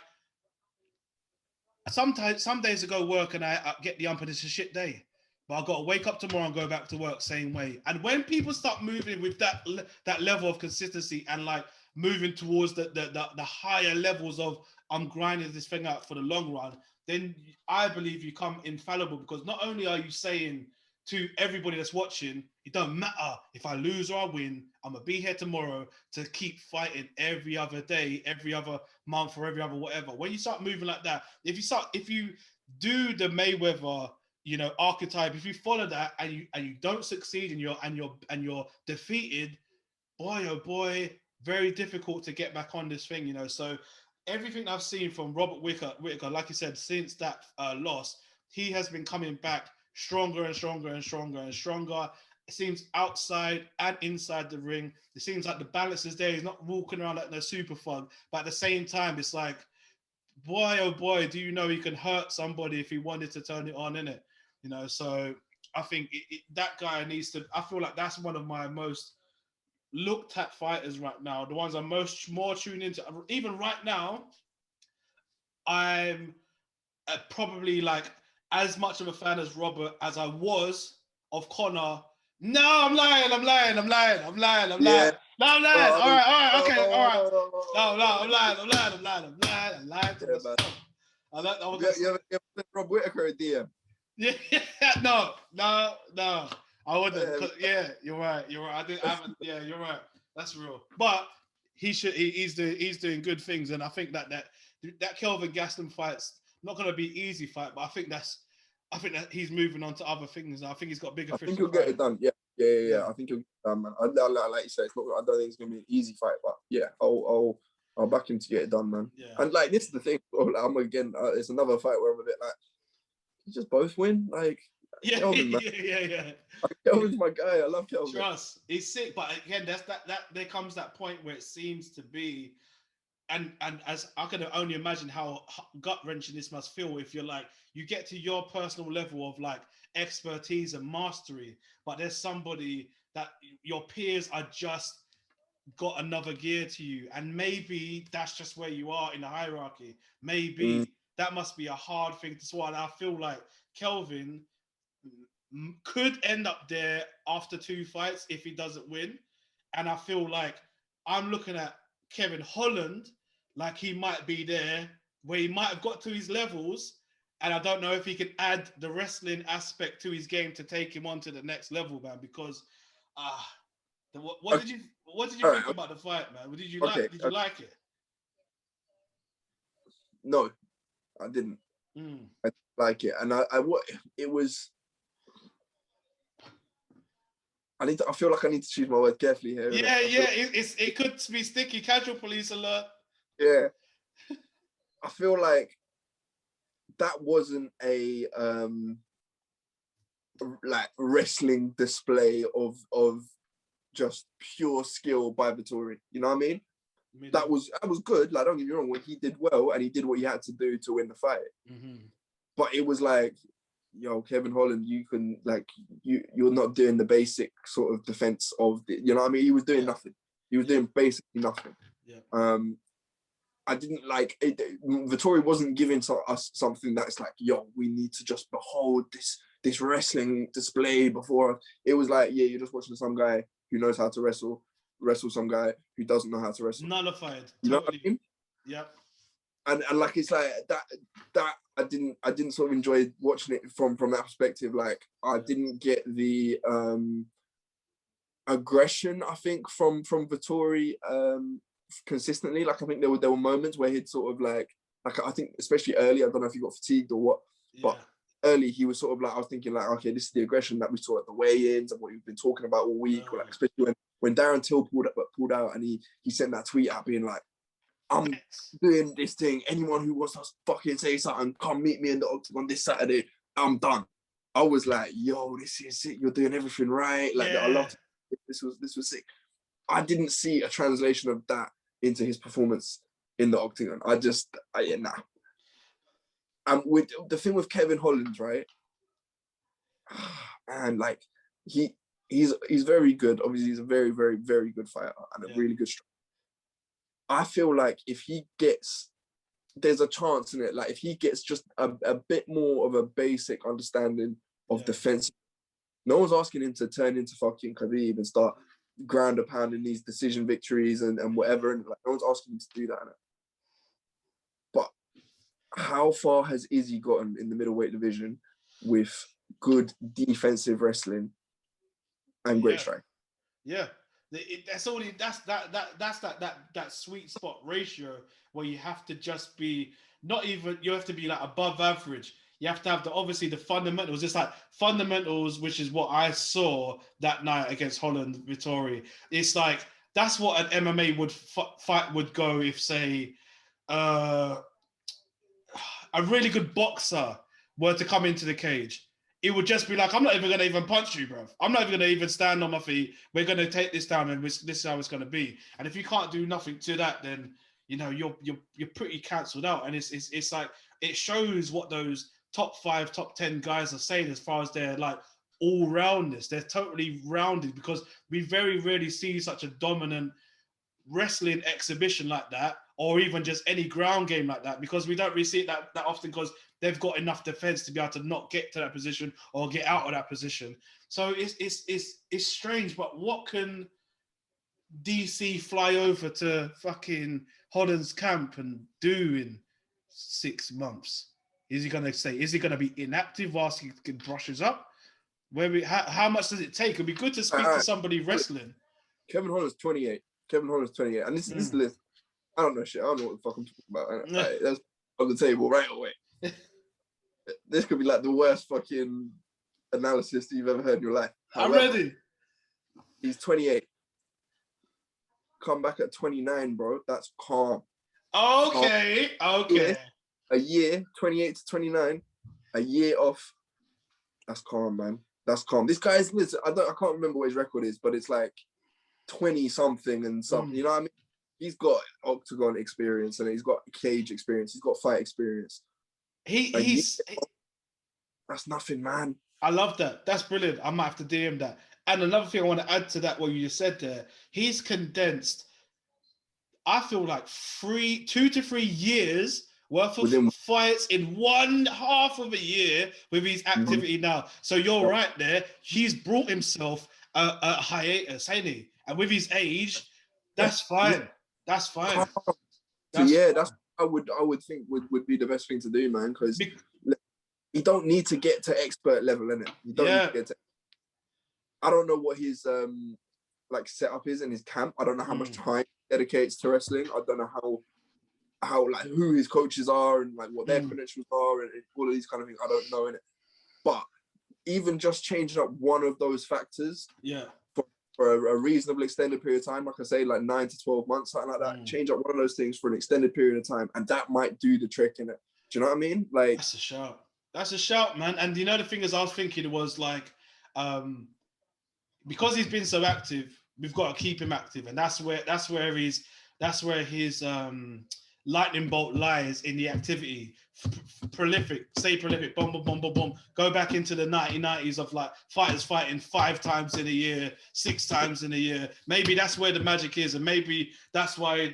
some days I go work and I get the ump and it's a shit day. But I've got to wake up tomorrow and go back to work same way. And when people start moving with that level of consistency and like moving towards the higher levels of I'm grinding this thing out for the long run, then I believe you come infallible, because not only are you saying to everybody that's watching, it don't matter if I lose or I win, I'm gonna be here tomorrow to keep fighting every other day, every other month, or every other whatever. When you start moving like that, if you do the Mayweather, archetype, if you follow that and you don't succeed and you're defeated, boy oh boy, very difficult to get back on this thing, So everything I've seen from Robert Whittaker, like you said, since that loss, he has been coming back stronger and stronger and stronger and stronger. It seems outside and inside the ring. It seems like the balance is there. He's not walking around like no super thug, but at the same time, it's like, boy oh boy, do you know he can hurt somebody if he wanted to turn it on, innit? So I think that guy needs to. I feel like that's one of my most looked at fighters right now. The ones I'm more tuned into. Even right now, I'm probably like as much of a fan as Robert as I was of Conor. No, I'm lying. No, I'm lying. No, I'm lying. All right. Okay. All right. No, I'm lying to myself. You ever Rob Whittaker a DM? Yeah, no. I wouldn't. Yeah, you're right. I haven't. Yeah, you're right. That's real. But he's doing good things, and I think that Kelvin Gastelum fight's not going to be an easy fight, but I think that he's moving on to other things. I think he's got bigger. I think he'll get it done. Yeah. I think he'll get it done, man. Like you said, I don't think it's going to be an easy fight, but yeah, I'll back him to get it done, man. Yeah. And like this is the thing. It's another fight where I'm a bit like, you just both win, like. Yeah. Kelvin's my guy. I love Kelvin. Trust, he's sick, but again, that there comes that point where it seems to be, and as I can only imagine how gut wrenching this must feel if you're like you get to your personal level of like expertise and mastery, but there's somebody that your peers are just got another gear to you, and maybe that's just where you are in the hierarchy. Mm. Maybe that must be a hard thing to swallow. I feel like Kelvin could end up there after 2 fights if he doesn't win, and I feel like I'm looking at Kevin Holland like he might be there where he might have got to his levels, and I don't know if he can add the wrestling aspect to his game to take him on to the next level, man. Because what Okay, did you all right, think about the fight, man? Did you okay, like it? no, I didn't. Mm. I didn't like it, and I what it was. I feel like I need to choose my word carefully here. Yeah, it could be sticky. Casual police alert. Yeah, I feel like that wasn't a like wrestling display of just pure skill by Vettori. You know what I mean? That was good. Like, don't get me wrong, when he did well and he did what he had to do to win the fight. Mm-hmm. But it was like, yo, Kevin Holland, you can like you're not doing the basic sort of defense of the, you know what I mean? He was doing nothing. He was doing basically nothing. Yeah. I didn't like it. Vettori wasn't giving to us something that's like, yo, we need to just behold this wrestling display before. It was like, yeah, you're just watching some guy who knows how to wrestle some guy who doesn't know how to wrestle. Nullified. You know what I mean? Yep. And like it's like that I didn't sort of enjoy watching it from that perspective. Like I didn't get the aggression, I think, from Vettori consistently. Like I think there were moments where he'd sort of like I think especially early, I don't know if he got fatigued or what, but early he was sort of like, I was thinking like, okay, this is the aggression that we saw at the weigh-ins and what we've been talking about all week. Or like especially when Darren Till pulled out and he sent that tweet out being like, I'm doing this thing. Anyone who wants to fucking say something, come meet me in the octagon this Saturday. I'm done. I was like, yo, this is it. You're doing everything right. Like I loved it. This was sick. I didn't see a translation of that into his performance in the octagon. Nah. And with the thing with Kevin Holland, right? And like he's very good. Obviously, he's a very, very, very good fighter and a really good striker. I feel like if he gets, there's a chance in it. Like if he gets just a bit more of a basic understanding of defense, no one's asking him to turn into fucking Khabib and start ground and pounding these decision victories and whatever. And like no one's asking him to do that. But how far has Izzy gotten in the middleweight division with good defensive wrestling and great strike? Yeah. That's that sweet spot ratio where you have to just be you have to be like above average. You have to have obviously the fundamentals. It's like fundamentals, which is what I saw that night against Holland Vettori. It's like that's what an MMA fight would go if, say, a really good boxer were to come into the cage. It would just be like, I'm not even going to even punch you, bro. I'm not even going to even stand on my feet. We're going to take this down, and this is how it's going to be. And if you can't do nothing to that, then you're pretty cancelled out. And it's like it shows what those top 5, top 10 guys are saying as far as their like all roundness. They're totally rounded because we very rarely see such a dominant wrestling exhibition like that, or even just any ground game like that, because we don't really see it that often because they've got enough defense to be able to not get to that position or get out of that position. So it's strange, but what can DC fly over to fucking Holland's camp and do in 6 months? Is he going to be inactive whilst he brushes up? How much does it take? It'd be good to speak to somebody wrestling. Kevin Holland's 28. And this is the list. I don't know shit. I don't know what the fuck I'm talking about. Right, that's on the table right away. This could be like the worst fucking analysis you've ever heard in your life. However, I'm ready. He's 28. Come back at 29, bro. That's calm. Okay. A year, 28 to 29, a year off. That's calm, man. That's calm. This guy's, listen, I can't remember what his record is, but it's like 20 something and something. You know what I mean? He's got octagon experience and he's got cage experience. He's got fight experience. That's nothing, man. I love that. That's brilliant. I might have to DM that. And another thing I want to add to that, what you just said there, he's condensed, I feel like 2 to 3 years worth of fights in 1/2 of a year with his activity now. So you're right there. He's brought himself a hiatus, ain't he? And with his age, that's fine. That's fine. That's I would think would be the best thing to do, man, because you don't need to get to expert level in it. You don't need to get to. I don't know what his like setup is in his camp. I don't know how much time he dedicates to wrestling. I don't know how like who his coaches are and like what their credentials are and all of these kind of things. I don't know in it. But even just changing up one of those factors, for a reasonably extended period of time, like I say, like 9 to 12 months, something like that. Change up one of those things for an extended period of time, and that might do the trick in it. Do you know what I mean? Like, that's a shout. That's a shout, man. And you know, the thing is, I was thinking was like, because he's been so active, we've got to keep him active, and that's where his lightning bolt lies in the activity. Prolific, stay prolific, boom, boom, boom, boom, boom. Go back into the 1990s of like fighters fighting 5 times in a year, 6 times in a year. Maybe that's where the magic is, and maybe that's why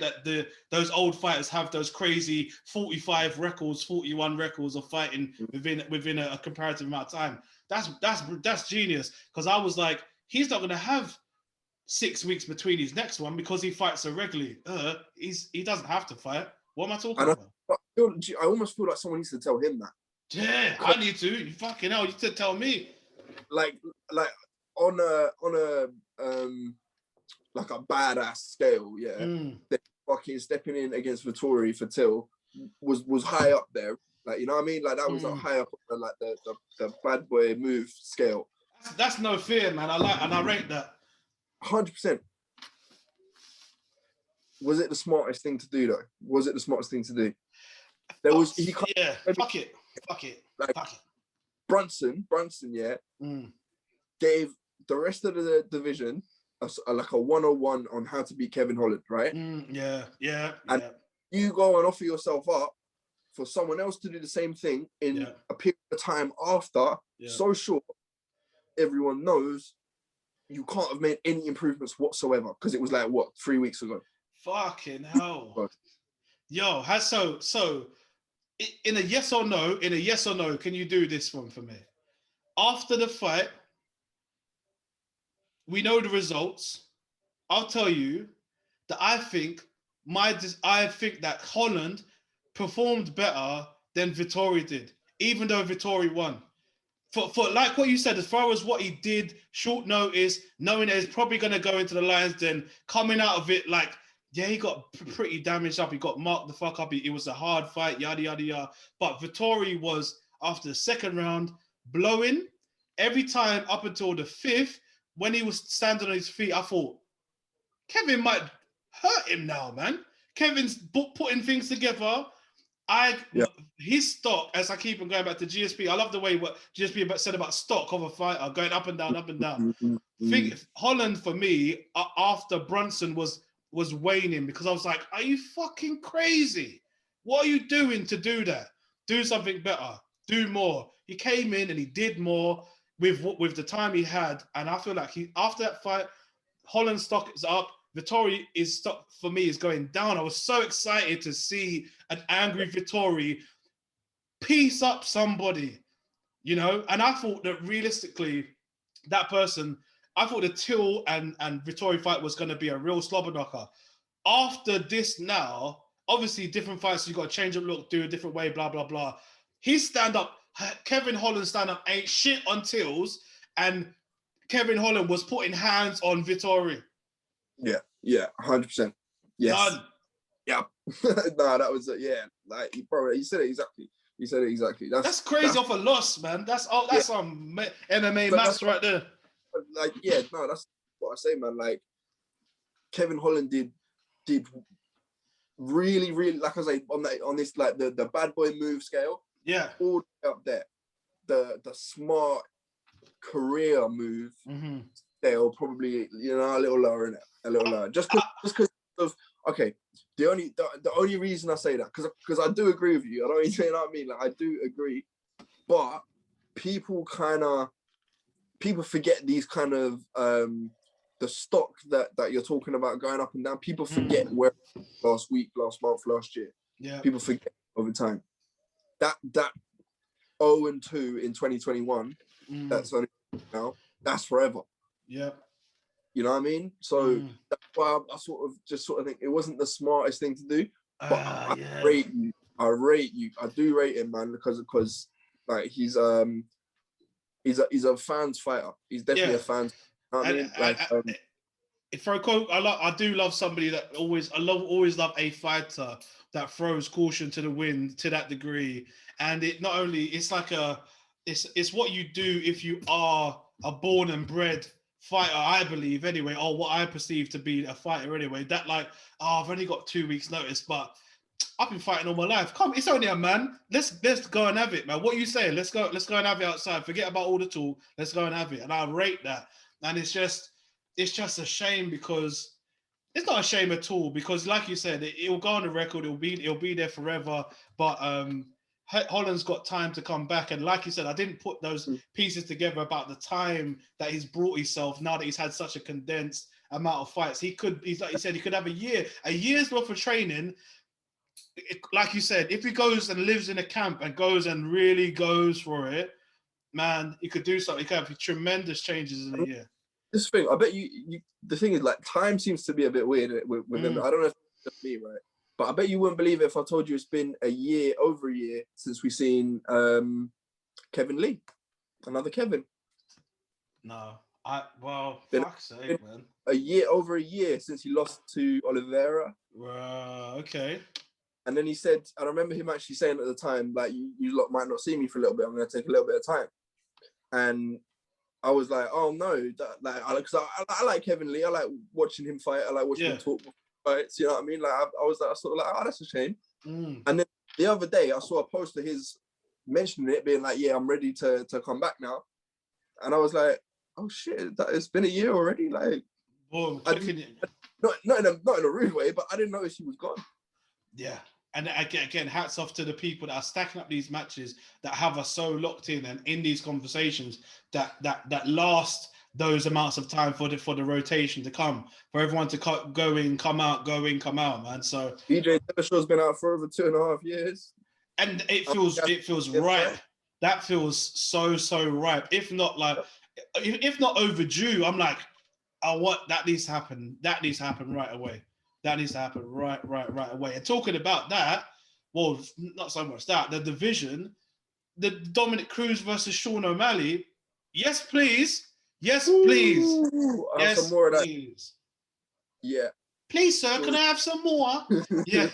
those old fighters have those crazy 45 records, 41 records of fighting within a comparative amount of time. That's genius, because I was like, he's not going to have 6 weeks between his next one because he fights so regularly. He doesn't have to fight. What am I talking about? I almost feel like someone needs to tell him that. Yeah, I need to. You fucking hell, you need to tell me. Like on a like a badass scale, fucking stepping in against Vettori for Till was high up there. Like, you know what I mean? Like, that was high up on like the bad boy move scale. That's no fear, man. I rate that. 100%. Was it the smartest thing to do, though? Was it the smartest thing to do? Fuck it. Like, Brunson, gave the rest of the division like a 101 on how to beat Kevin Holland, right? And you go and offer yourself up for someone else to do the same thing in a period of time after, so short, everyone knows you can't have made any improvements whatsoever, because it was like, what, 3 weeks ago? Fucking hell. Yo, so in a yes or no, can you do this one for me? After the fight, we know the results. I'll tell you that I think that Holland performed better than Vettori did, even though Vettori won. For like what you said, as far as what he did, short notice, knowing that he's probably going to go into the Lions Den, coming out of it like, yeah, he got pretty damaged up. He got marked the fuck up. It was a hard fight, yada, yada, yada. But Vettori was, after the second round, blowing. Every time up until the 5th, when he was standing on his feet, I thought, Kevin might hurt him now, man. Kevin's putting things together. His stock, as I keep on going back to GSP, I love the way what GSP said about stock of a fighter going up and down, up and down. Holland, for me, after Brunson was waning, because I was like, are you fucking crazy? What are you doing to do that? Do something better. Do more. He came in and he did more with the time he had, and I feel like after that fight, Holland's stock is up. Vettori is stock for me is going down. I was so excited to see an angry Vettori piece up somebody, you know. And I thought that realistically, I thought the Till and Vettori fight was going to be a real slobber knocker. After this, now obviously different fights, you got to change up look, do a different way, blah blah blah. His stand up, Kevin Holland stand up ain't shit on Till's, and Kevin Holland was putting hands on Vettori. Yeah, 100%. Yes. Done. Yeah. No, that was like, bro, you said it exactly. That's crazy off a loss, man. That's some MMA maths right there. Like, that's what I say, man. Like, Kevin Holland did really, really, like I say, on this like the bad boy move scale. Yeah. All up there. The smart career move scale, probably, you know, a little lower in it. A little lower. Just because of, okay, the only reason I say that, because I do agree with you. I don't, you know what I mean? Like, I do agree. But people kind of people forget these kind of the stock that you're talking about going up and down. People forget where last week, last month, last year. Yeah. People forget over time. That 0-2 in 2021, that's only now, that's forever. Yeah. You know what I mean? So that's why I sort of think it wasn't the smartest thing to do. But I rate you. I do rate him, man, because like he's a fans fighter. He's definitely a fan. You know what I mean? Like for a quote, I do love somebody that always love a fighter that throws caution to the wind to that degree. And it not only it's like it's what you do if you are a born and bred fighter, I believe anyway, or what I perceive to be a fighter anyway. That like, I've only got 2 weeks notice, but I've been fighting all my life. Come, it's only a man. Let's go and have it, man. What are you saying? Let's go and have it outside. Forget about all the talk. Let's go and have it. And I rate that. And it's just a shame because it's not a shame at all because, like you said, it will go on the record. It'll be there forever. But Holland's got time to come back. And like you said, I didn't put those pieces together about the time that he's brought himself now that he's had such a condensed amount of fights. He's like you said, he could have a year's worth of training. Like you said, if he goes and lives in a camp and goes and really goes for it, man, he could do something. He could have tremendous changes in a year. This thing, I bet you the thing is, like, time seems to be a bit weird with him. I don't know if it's just me, right? But I bet you wouldn't believe it if I told you it's been over a year since we've seen Kevin Lee, another Kevin. No, fuck's sake, man. Over a year since he lost to Oliveira. Okay. And then he said, and I remember him actually saying at the time, like, you lot might not see me for a little bit. I'm going to take a little bit of time. And I was like, oh no, because I like Kevin Lee. I like watching him fight. I like watching him talk fights. You know what I mean? Like I was sort of like, oh, that's a shame. And then the other day I saw a post of his mentioning it, being like, yeah, I'm ready to come back now. And I was like, oh shit, it's been a year already. Like, boom, not in a rude way, but I didn't notice he was gone. Yeah. And again, hats off to the people that are stacking up these matches that have us so locked in and in these conversations that last those amounts of time for the rotation to come, for everyone to go in, come out, man. So BJ Dillashaw's been out for over 2.5 years, and it feels ripe. That feels so ripe. If not overdue, I'm like, I want that needs to happen. That needs to happen right away. That needs to happen right away. And talking about that, well, not so much that, the division, the Dominic Cruz versus Sean O'Malley. Yes, please. Yes, please. Yes, some more of that. Please. Yeah. Please, sir, can I have some more? Yeah.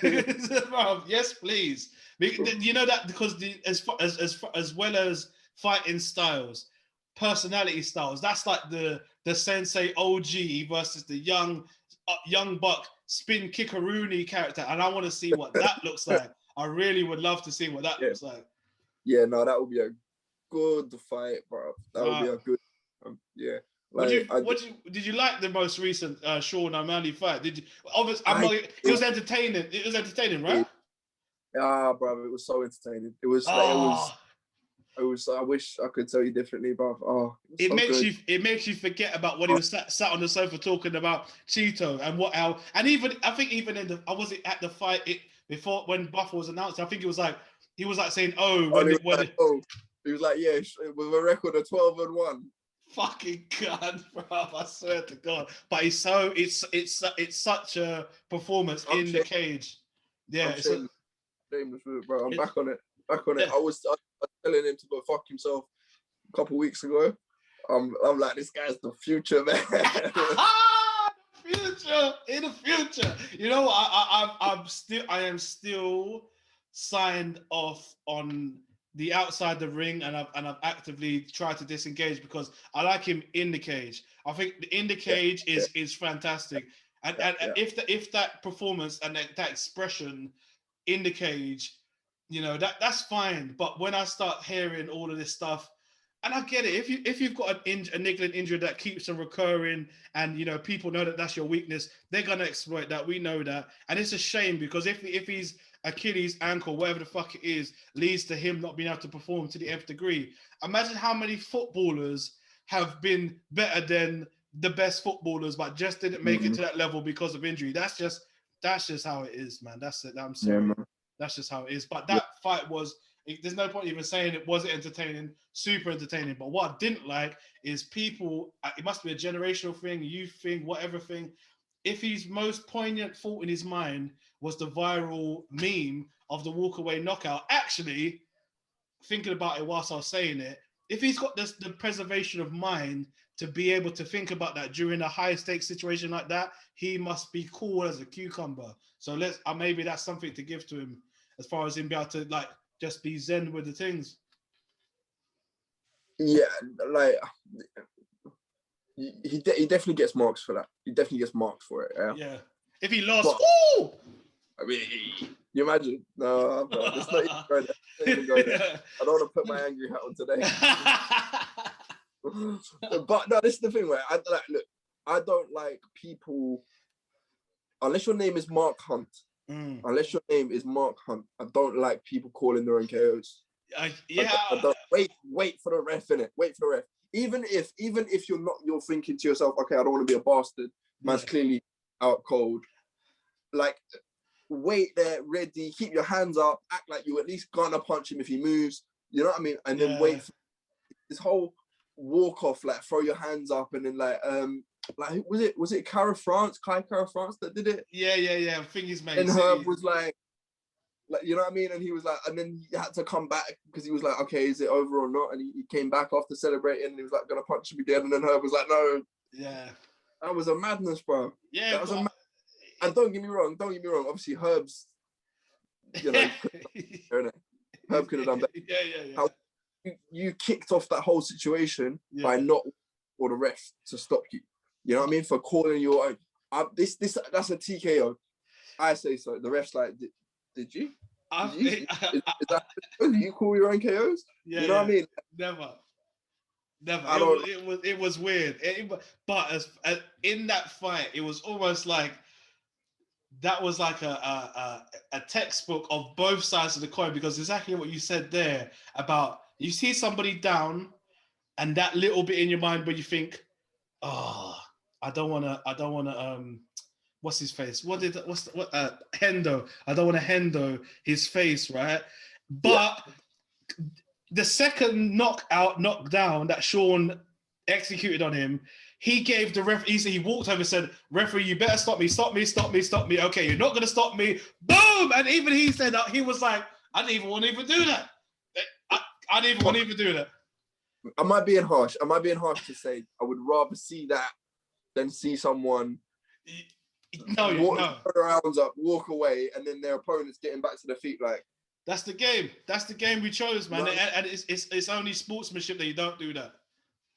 Yes, please. You know that because as well as fighting styles, personality styles, that's like the Sensei OG versus the young buck spin kickaroonie character, and I want to see what that looks like. I really would love to see what that looks like. Yeah, no, that would be a good fight, bro. That would be a good yeah. Like, did you like the most recent Sean O'Malley fight? Did you? Obviously, it was entertaining. It was entertaining, right? Bro, it was so entertaining. It was. I wish I could tell you differently, but it makes you forget about when he was sat on the sofa talking about Cheeto and I think even in the was it at the fight before when Buffer was announced. I think he was like saying he was like, yeah, with a record of 12-1. Fucking God, bro! I swear to God, but it's such a performance in the cage. Yeah, shameless, bro. I'm back on it. I was telling him to go fuck himself a couple of weeks ago. I'm like, this guy's the future, man. In the future. You know what? I am still signed off on the outside the ring, and I've actively tried to disengage because I like him in the cage. I think in the cage is fantastic, and if that performance and that expression in the cage, you know, that's fine. But when I start hearing all of this stuff, and I get it, if you've got a niggling injury that keeps on recurring, and you know people know that that's your weakness, they're gonna exploit that. We know that, and it's a shame because if he's Achilles ankle, whatever the fuck it is, leads to him not being able to perform to the nth degree. Imagine how many footballers have been better than the best footballers, but just didn't make it to that level because of injury. That's just how it is, man. That's it. I'm sorry. Yeah, that's just how it is. But that fight was. There's no point even saying it wasn't entertaining, super entertaining. But what I didn't like is people. It must be a generational thing, youth thing, whatever thing. If his most poignant thought in his mind was the viral meme of the walkaway knockout, actually, thinking about it whilst I was saying it, if he's got this, the preservation of mind to be able to think about that during a high stakes situation like that, he must be cool as a cucumber. So maybe that's something to give to him as far as him be able to like just be zen with the things. Yeah, like he definitely gets marks for that. He definitely gets marks for it. Yeah. Yeah. If he lost, woo! I mean, you imagine? No, let's not even go there. I don't want to put my angry hat on today. But no, this is the thing where I don't like people unless your name is Mark Hunt. Unless your name is Mark Hunt, I don't like people calling their own KOs. I don't, wait for the ref, innit? Wait for the ref. Even if you're thinking to yourself, okay, I don't want to be a bastard. Man's clearly out cold. Like, wait there, ready, keep your hands up, act like you at least gonna punch him if he moves. You know what I mean? And then wait for this whole walk off, like throw your hands up, and then like was it Cara France that did it? Yeah. I think he's made. And Herb was like, you know what I mean? And he was like, and then he had to come back because he was like, okay, is it over or not? And he came back after celebrating, and he was like, gonna punch him again. And then Herb was like, no. Yeah. That was a madness, bro. Yeah. That was and don't get me wrong. Obviously, Herb's, Herb could have done better. Yeah. How you kicked off that whole situation by not for the ref to stop you. You know what I mean? For calling your own. That's a TKO. I say so. The ref's like, did you? Is that, do you call your own KOs? Yeah, you know what I mean? Never. It was weird. But as in that fight, it was almost like that was like a textbook of both sides of the coin, because exactly what you said there about you see somebody down, and that little bit in your mind where you think, oh, I don't want to what's his face? Hendo. I don't want to Hendo his face, right? But the second knockdown that Sean executed on him, he gave the ref. He walked over and said, "Referee, you better stop me! Stop me! Stop me! Stop me! Okay, you're not gonna stop me!" Boom! And even he said that he was like, "I didn't even want to do that. I didn't even want to do that." Am I being harsh? To say I would rather see that than see someone put their arms up, walk away, and then their opponent's getting back to their feet like. That's the game. That's the game we chose, man. No. And it's only sportsmanship that you don't do that.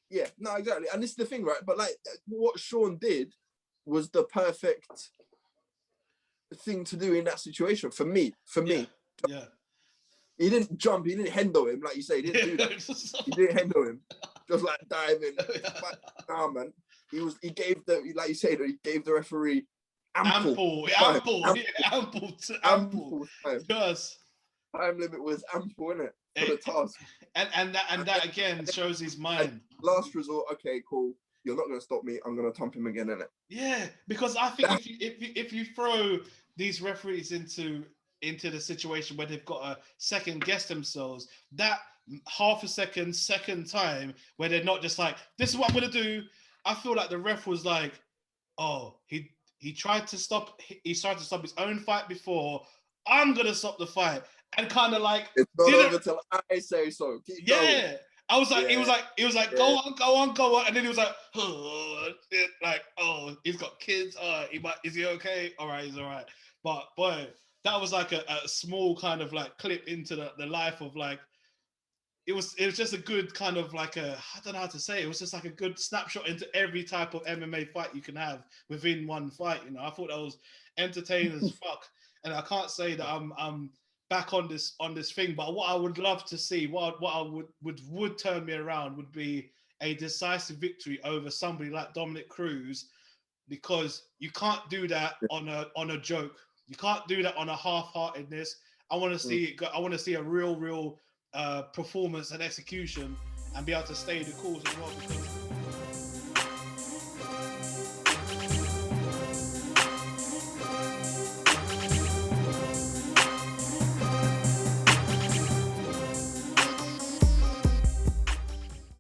Yeah, no, exactly. And this is the thing, right? But like what Sean did was the perfect thing to do in that situation for me. Yeah. He didn't jump. He didn't Hendo him, like you say. He didn't do that. He didn't Hendo him. Just like diving. Nah, man. He gave like you said, he gave the referee ample time. Yes. Time limit was ample, innit? For the task. And that again shows his mind. Last resort, okay, cool. You're not gonna stop me. I'm gonna thump him again, innit? Yeah, because I think if you throw these referees into the situation where they've got to second guess themselves, that half a second time where they're not just like, this is what I'm gonna do. I feel like the ref was like, oh, he tried to stop his own fight before. I'm gonna stop the fight. And kind of like, it's not over till I say so. Keep going. I was like, he was like, go on, and then he was like, oh, he's got kids. Is he okay? All right, he's all right. But boy, that was like a small kind of like clip into the life of like, it was just a good kind of like I don't know how to say it. It was just like a good snapshot into every type of MMA fight you can have within one fight. You know, I thought that was entertaining as fuck, and I can't say that I'm back on this thing, but what I would love to see, what I would turn me around would be a decisive victory over somebody like Dominic Cruz, because you can't do that on a joke. You can't do that on a half-heartedness. I want to see it. I want to see a real performance and execution, and be able to stay the course as well. Because